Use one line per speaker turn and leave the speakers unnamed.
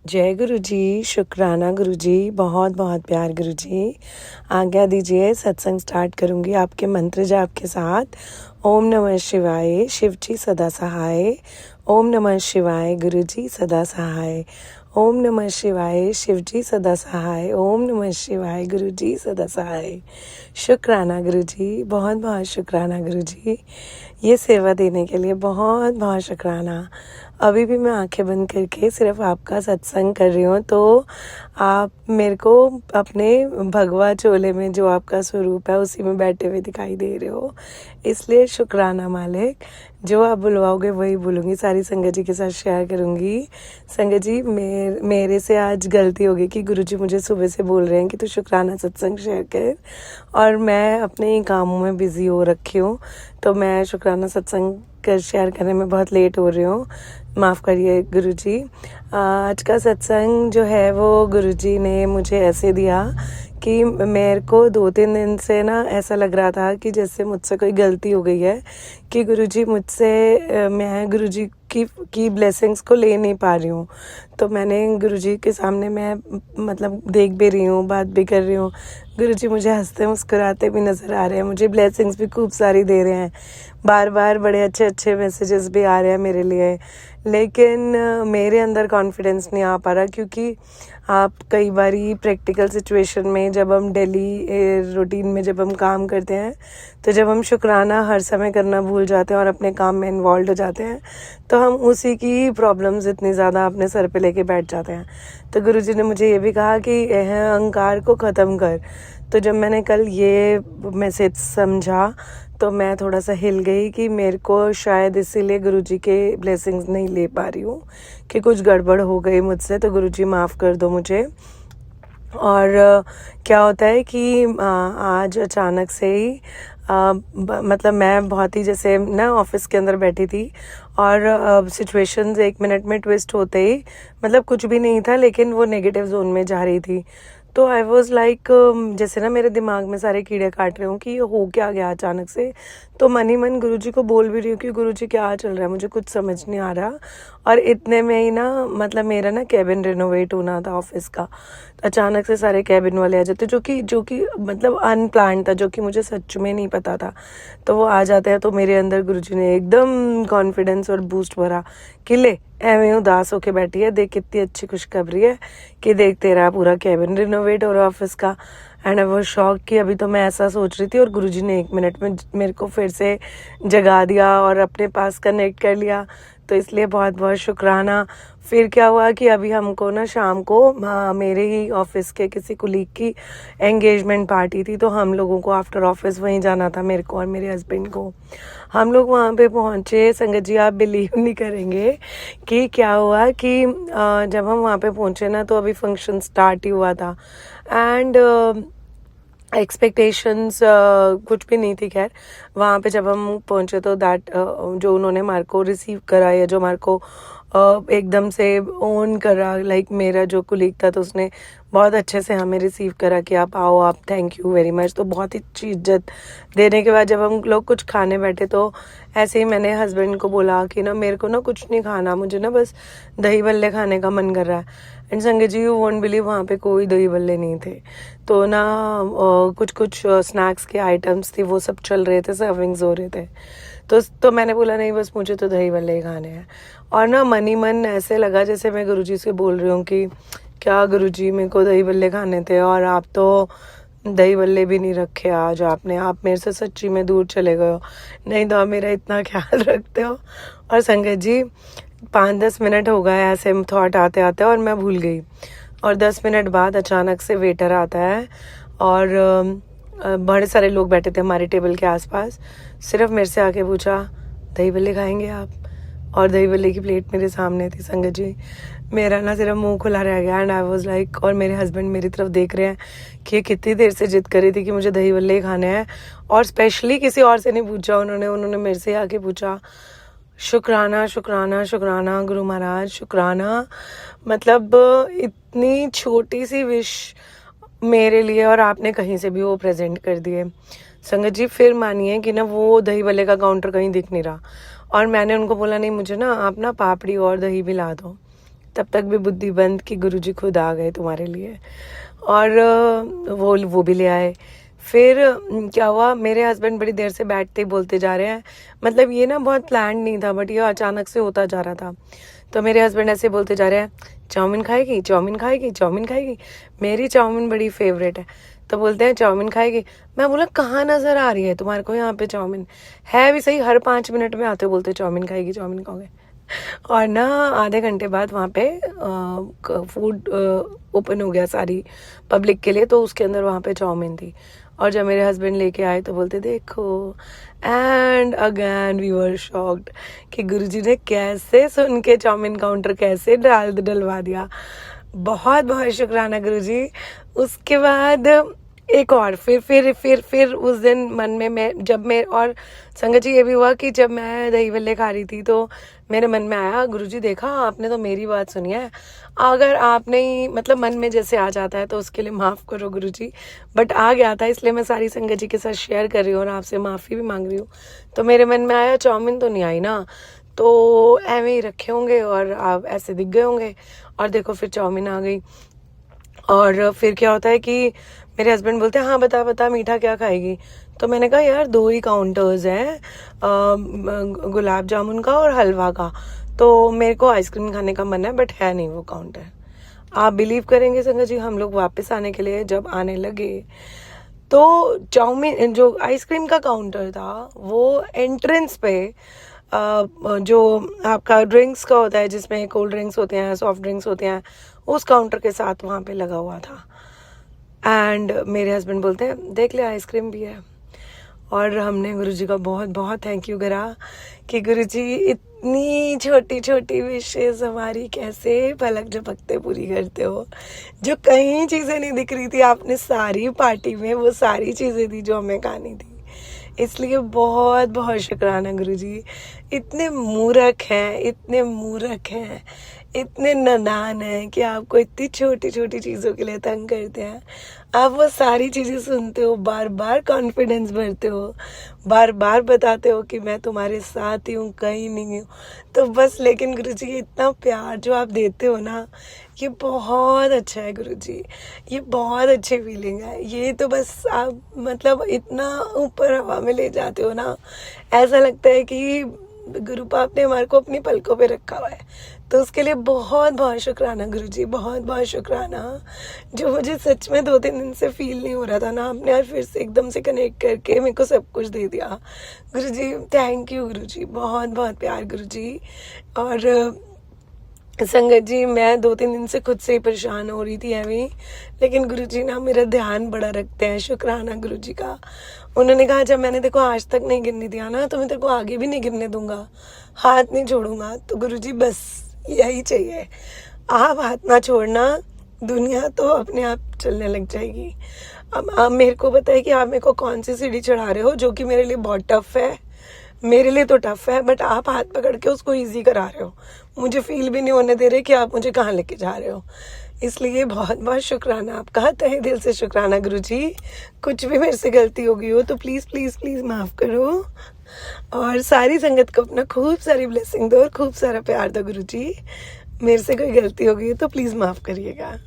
जय गुरु जी, शुक्राना गुरु जी, बहुत बहुत प्यार गुरु जी। आज्ञा दीजिए, सत्संग स्टार्ट करूँगी आपके मंत्र जाप के साथ। ओम नमः शिवाय, शिव जी सदा सहाय। ओम नमः शिवाय, गुरु जी सदा सहाय। ओम नमः शिवाय, शिव जी सदा सहाय। ओम नमः शिवाय, गुरु जी सदा सहाय। शुक्राना गुरु जी, बहुत बहुत शुक्राना गुरु जी, ये सेवा देने के लिए बहुत बहुत शुक्राना। अभी भी मैं आंखें बंद करके सिर्फ आपका सत्संग कर रही हूँ, तो आप मेरे को अपने भगवा चोले में जो आपका स्वरूप है उसी में बैठे हुए दिखाई दे रहे हो, इसलिए शुक्राना मालिक। जो आप बुलवाओगे वही बोलूँगी, सारी संगत जी के साथ शेयर करूँगी। संगत जी, मेरे से आज गलती हो गई कि गुरुजी मुझे सुबह से बोल रहे हैं कि तू शुक्राना सत्संग शेयर कर, और मैं अपने ही कामों में बिज़ी हो रखी हूँ, तो मैं शुक्राना सत्संग शेयर करने में बहुत लेट हो रही हूँ, माफ़ करिए गुरुजी। आज का सत्संग जो है वो गुरुजी ने मुझे ऐसे दिया कि मेरे को 2-3 दिन से ना ऐसा लग रहा था कि जैसे मुझसे कोई गलती हो गई है, कि गुरुजी मुझसे मैं गुरुजी की ब्लेसिंग्स को ले नहीं पा रही हूँ। तो मैंने गुरुजी के सामने मैं मतलब देख भी रही हूँ, बात भी कर रही हूँ, गुरुजी मुझे हंसते मुस्कुराते भी नज़र आ रहे हैं, मुझे ब्लेसिंग्स भी खूब सारी दे रहे हैं, बार बार बड़े अच्छे अच्छे मैसेजेस भी आ रहे हैं मेरे लिए, लेकिन मेरे अंदर कॉन्फिडेंस नहीं आ पा रहा। क्योंकि आप कई बारी प्रैक्टिकल सिचुएशन में, जब हम डेली रूटीन में जब हम काम करते हैं, तो जब हम शुक्राना हर समय करना भूल जाते हैं और अपने काम में इन्वॉल्व हो जाते हैं, तो हम उसी की प्रॉब्लम्स इतनी ज़्यादा अपने सर पे लेके बैठ जाते हैं। तो गुरुजी ने मुझे ये भी कहा कि अहंकार को ख़त्म कर। तो जब मैंने कल ये मैसेज समझा तो मैं थोड़ा सा हिल गई कि मेरे को शायद इसीलिए गुरुजी के ब्लेसिंग्स नहीं ले पा रही हूँ, कि कुछ गड़बड़ हो गई मुझसे, तो गुरुजी माफ़ कर दो मुझे। और क्या होता है कि आज अचानक से ही मतलब मैं बहुत ही जैसे ना ऑफिस के अंदर बैठी थी, और सिचुएशंस 1 मिनट में ट्विस्ट होते ही, मतलब कुछ भी नहीं था लेकिन वो नेगेटिव जोन में जा रही थी। तो आई वॉज़ लाइक, जैसे ना मेरे दिमाग में सारे कीड़े काट रहे हूँ कि ये हो क्या गया अचानक से। तो मन ही मन गुरुजी को बोल भी रही हूँ कि गुरुजी क्या चल रहा है, मुझे कुछ समझ नहीं आ रहा। और इतने में ही ना, मतलब मेरा ना कैबिन रिनोवेट होना था ऑफिस का, तो अचानक से सारे कैबिन वाले आ जाते, जो कि मतलब अनप्लान्ड था, जो कि मुझे सच में नहीं पता था। तो वो आ जाते हैं, तो मेरे अंदर गुरुजी ने एकदम कॉन्फिडेंस और बूस्ट भरा कि ले, एवं उदास होके बैठी है, देख कितनी अच्छी खुशखबरी है कि देख तेरा पूरा कैबिन रिनोवेट हो रहा है ऑफिस का। एंड आई वाज शॉक कि अभी तो मैं ऐसा सोच रही थी और गुरुजी ने 1 मिनट में मेरे को फिर से जगा दिया और अपने पास कनेक्ट कर लिया। तो इसलिए बहुत बहुत शुक्राना। फिर क्या हुआ कि अभी हमको ना शाम को मेरे ही ऑफिस के किसी कुलीग की एंगेजमेंट पार्टी थी, तो हम लोगों को आफ्टर ऑफिस वहीं जाना था, मेरे को और मेरे हस्बैंड को। हम लोग वहाँ पे पहुँचे, संगत जी आप बिलीव नहीं करेंगे कि क्या हुआ कि जब हम वहाँ पे पहुँचे ना, तो अभी फंक्शन स्टार्ट ही हुआ था, एंड एक्सपेक्टेशंस कुछ भी नहीं थी। खैर वहाँ पे जब हम पहुँचे तो जो उन्होंने हमारे को रिसीव करा, या जो हमारे को एकदम से ओन करा, लाइक मेरा जो कुलीग था, तो उसने बहुत अच्छे से हमें रिसीव करा कि आप आओ, आप थैंक यू वेरी मच। तो बहुत ही अच्छी इज्जत देने के बाद जब हम लोग कुछ खाने बैठे, तो ऐसे ही मैंने हस्बैंड को बोला कि ना मेरे को ना कुछ नहीं खाना, मुझे ना बस दही भल्ले खाने का मन कर रहा है। एंड संगत जी, यू वोंट बिलीव, वहाँ पे कोई दही भल्ले नहीं थे। तो ना कुछ कुछ स्नैक्स के आइटम्स थी, वो सब चल रहे थे, सर्विंग्स हो रहे थे। तो मैंने बोला नहीं, बस मुझे तो दही भल्ले ही खाने हैं। और ना मन ही मन ऐसे लगा जैसे मैं गुरुजी से बोल रही हूँ कि क्या गुरुजी, मेरे को दही भल्ले खाने थे और आप तो दही भल्ले भी नहीं रखे आज आपने, आप मेरे से सच्ची में दूर चले गए हो, नहीं तो आप मेरा इतना ख्याल रखते हो। और संगत जी 5-10 मिनट हो गए ऐसे थॉट आते आते, और मैं भूल गई। और 10 मिनट बाद अचानक से वेटर आता है, और बड़े सारे लोग बैठे थे हमारे टेबल के आसपास, सिर्फ मेरे से आके पूछा दही भल्ले खाएंगे आप, और दही भल्ले की प्लेट मेरे सामने थी। संगत जी मेरा ना सिर्फ मुंह खुला रह गया, एंड आई वाज लाइक, और मेरे हस्बैंड मेरी तरफ देख रहे हैं कि ये कितनी देर से जिद कर रही थी कि मुझे दही भल्ले ही खाने हैं, और स्पेशली किसी और से नहीं पूछा उन्होंने मेरे से आके पूछा। शुक्राना शुक्राना शुक्राना गुरु महाराज, शुक्राना। मतलब इतनी छोटी सी विश मेरे लिए, और आपने कहीं से भी वो प्रेजेंट कर दिए। संगत जी फिर मानिए कि ना वो दही भल्ले का काउंटर कहीं दिख नहीं रहा, और मैंने उनको बोला नहीं, मुझे ना आप ना पापड़ी और दही भी ला दो। तब तक भी बुद्धि बंद कि गुरुजी खुद आ गए तुम्हारे लिए। और वो भी ले आए। फिर क्या हुआ, मेरे हस्बैंड बड़ी देर से बैठते ही बोलते जा रहे हैं, मतलब ये ना बहुत प्लान नहीं था, बट ये अचानक से होता जा रहा था। तो मेरे हस्बैंड ऐसे बोलते जा रहे हैं, चाउमीन खाएगी, चाउमीन खाएगी, चाउमीन खाएगी। मेरी चाउमीन बड़ी फेवरेट है। तो बोलते हैं चाउमीन खाएगी। मैं बोला कहाँ नजर आ रही है तुम्हारे को यहाँ पे चाउमीन? है भी सही, हर 5 मिनट में आते बोलते चाउमीन खाएगी, चाउमीन खाओगे। और ना आधे घंटे बाद वहाँ पे फूड ओपन हो गया सारी पब्लिक के लिए, तो उसके अंदर वहाँ पे चाउमीन थी। और जब मेरे हस्बैंड लेके आए तो बोलते देखो, and again we were shocked कि गुरुजी ने कैसे सुन के चाउमीन काउंटर कैसे डलवा दिया। बहुत बहुत शुक्राना गुरुजी। उसके बाद एक और फिर उस दिन मन में मैं और संगत जी ये भी हुआ कि जब मैं दही भल्ले खा रही थी तो मेरे मन में आया, गुरुजी देखा आपने तो मेरी बात सुनी है, अगर आपने ही मतलब मन में जैसे आ जाता है तो उसके लिए माफ़ करो गुरुजी, बट आ गया था इसलिए मैं सारी संगत जी के साथ शेयर कर रही हूँ और आपसे माफ़ी भी मांग रही हूँ। तो मेरे मन में आया चाउमीन तो नहीं आई ना, तो ऐਵੇਂ ही रखे होंगे और आप ऐसे दिख गए होंगे, और देखो फिर चाउमीन आ गई। और फिर क्या होता है कि मेरे हस्बैंड बोलते हैं हाँ बता बता मीठा क्या खाएगी? तो मैंने कहा यार 2 ही काउंटर्स हैं, गुलाब जामुन का और हलवा का, तो मेरे को आइसक्रीम खाने का मन है बट है नहीं वो काउंटर। आप बिलीव करेंगे संगत जी, हम लोग वापस आने के लिए जब आने लगे तो चाउमीन जो आइसक्रीम का काउंटर था वो एंट्रेंस पे जो आपका ड्रिंक्स का होता है जिसमें कोल्ड ड्रिंक्स होते हैं, सॉफ्ट ड्रिंक्स होते हैं, उस काउंटर के साथ वहाँ पे लगा हुआ था। एंड मेरे हस्बैंड बोलते हैं देख ले आइसक्रीम भी है। और हमने गुरुजी का बहुत बहुत थैंक यू करा कि गुरुजी इतनी छोटी छोटी विशेष हमारी कैसे पलक झपकते पूरी करते हो। जो कई चीज़ें नहीं दिख रही थी आपने सारी पार्टी में वो सारी चीज़ें थी जो हमें खानी थी। इसलिए बहुत बहुत शुक्राना गुरुजी। इतने मूर्ख हैं, इतने मूर्ख हैं, इतने नादान हैं कि आपको इतनी छोटी छोटी चीज़ों के लिए तंग करते हैं। आप वो सारी चीज़ें सुनते हो, बार बार कॉन्फिडेंस भरते हो, बार बार बताते हो कि मैं तुम्हारे साथ ही हूँ, कहीं नहीं हूँ। तो बस लेकिन गुरुजी इतना प्यार जो आप देते हो ना, ये बहुत अच्छा है गुरुजी, ये बहुत अच्छी फीलिंग है। ये तो बस आप मतलब इतना ऊपर हवा में ले जाते हो ना, ऐसा लगता है कि गुरु पाप ने हमारे को अपनी पलकों पे रखा हुआ है। तो उसके लिए बहुत बहुत शुक्राना गुरुजी, बहुत बहुत शुक्राना। जो मुझे सच में 2-3 दिन से फील नहीं हो रहा था ना, आपने आज फिर से एकदम से कनेक्ट करके मेरे को सब कुछ दे दिया गुरुजी। थैंक यू गुरुजी, बहुत बहुत प्यार गुरुजी। और संगत जी मैं 2-3 दिन से खुद से ही परेशान हो रही थी अभी, लेकिन गुरुजी ना मेरा ध्यान बड़ा रखते हैं। शुक्राना गुरुजी का। उन्होंने कहा जब मैंने देखो आज तक नहीं गिरने दिया ना, तो मैं तेरे को आगे भी नहीं गिरने दूंगा, हाथ नहीं छोड़ूंगा। तो गुरुजी बस यही चाहिए, आप हाथ ना छोड़ना, दुनिया तो अपने आप चलने लग जाएगी। अब आप मेरे को बताइए कि आप मेरे को कौन सी सीढ़ी चढ़ा रहे हो जो कि मेरे लिए बहुत टफ है। मेरे लिए तो टफ है, बट आप हाथ पकड़ के उसको इजी करा रहे हो। मुझे फील भी नहीं होने दे रहे कि आप मुझे कहाँ लेके जा रहे हो। इसलिए बहुत बहुत शुक्राना आपका, तहे दिल से शुक्राना गुरुजी। कुछ भी मेरे से गलती हो गई हो तो प्लीज़ प्लीज़ प्लीज़ माफ़ करो। और सारी संगत को अपना खूब सारी ब्लेसिंग दो और खूब सारा प्यार दो गुरुजी। मेरे से कोई गलती हो गई तो प्लीज़ माफ़ करिएगा।